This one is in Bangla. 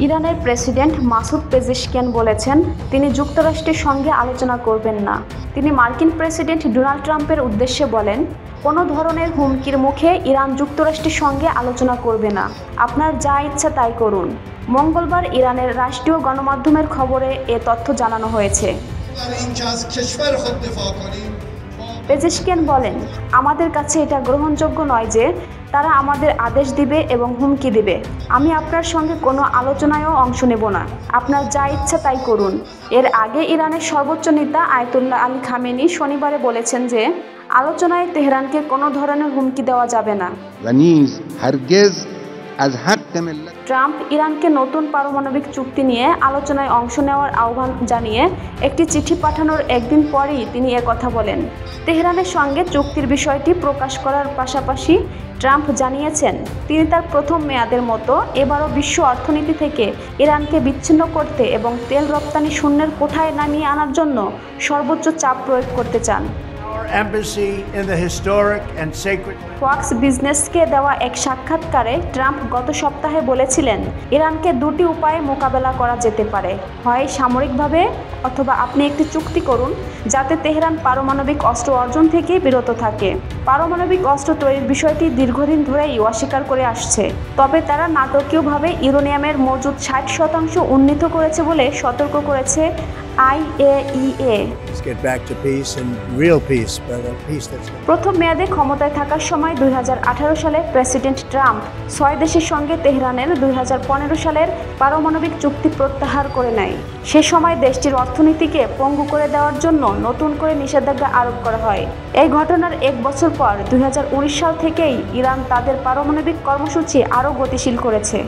ইরানের প্রেসিডেন্ট মাসুদ পেজেশকিয়ান বলেছেন তিনি যুক্তরাষ্ট্রের সঙ্গে আলোচনা করবেন না। তিনি মার্কিন প্রেসিডেন্ট ডোনাল্ড ট্রাম্পের উদ্দেশ্যে বলেন, কোনো ধরনের হুমকির মুখে ইরান যুক্তরাষ্ট্রের সঙ্গে আলোচনা করবে না। আপনার যা ইচ্ছা তাই করুন। মঙ্গলবার ইরানের রাষ্ট্রীয় গণমাধ্যমের খবরে এ তথ্য জানানো হয়েছে। পেজেশকিয়ান বলেন, আমাদের কাছে এটা গ্রহণযোগ্য নয় যে তারা আমাদের আদেশ দিবে এবং হুমকি দিবে। আমি আপনার সঙ্গে কোনো আলোচনায়ও অংশ নেব না। আপনার যা ইচ্ছা তাই করুন। এর আগে ইরানের সর্বোচ্চ নেতা আয়াতুল্লাহ আলী খামেনি শনিবারে বলেছেন যে আলোচনায় তেহরানকে কোনো ধরনের হুমকি দেওয়া যাবে না। ট্রাম্প ইরানকে নতুন পারমাণবিক চুক্তি নিয়ে আলোচনায় অংশ নেওয়ার আহ্বান জানিয়ে একটি চিঠি পাঠানোর একদিন পরেই তিনি একথা বলেন। তেহরানের সঙ্গে চুক্তির বিষয়টি প্রকাশ করার পাশাপাশি ট্রাম্প জানিয়েছেন তিনি তার প্রথম মেয়াদের মতো এবারও বিশ্ব অর্থনীতি থেকে ইরানকে বিচ্ছিন্ন করতে এবং তেল রপ্তানি শূন্যের কোঠায় নামিয়ে আনার জন্য সর্বোচ্চ চাপ প্রয়োগ করতে চান। ফক্স বিজনেসকে দেওয়া এক সাক্ষাৎকারে ট্রাম্প গত সপ্তাহে বলেছিলেন ইরানকে দুটি উপায়ে মোকাবেলা করা যেতে পারে, হয় সামরিকভাবে অথবা আপনি একটি চুক্তি করুন যাতে তেহরান পারমাণবিক অস্ত্র অর্জন থেকে বিরত থাকে। পারমাণবিক অস্ত্র তৈরির বিষয়টি দীর্ঘদিন ধরেই অস্বীকার করে আসছে, তবে তারা নাটকীয়ভাবে ইউরেনিয়ামের মজুদ 60% উন্নীত করেছে বলে সতর্ক করেছে IAEA। প্রথম মেয়াদে ক্ষমতায় থাকার সময় 2018 সালে প্রেসিডেন্ট ট্রাম্প 6 দেশের সঙ্গে তেহরানের 2015 সালের পারমাণবিক চুক্তি প্রত্যাহার করে নেয়। সে সময় দেশটির অর্থনীতিকে পঙ্গু করে দেওয়ার জন্য নতুন করে নিষেধাজ্ঞা আরোপ করা হয়। এই ঘটনার 1 বছর পর 2019 সাল থেকেই ইরান তাদের পারমাণবিক কর্মসূচি আরও গতিশীল করেছে।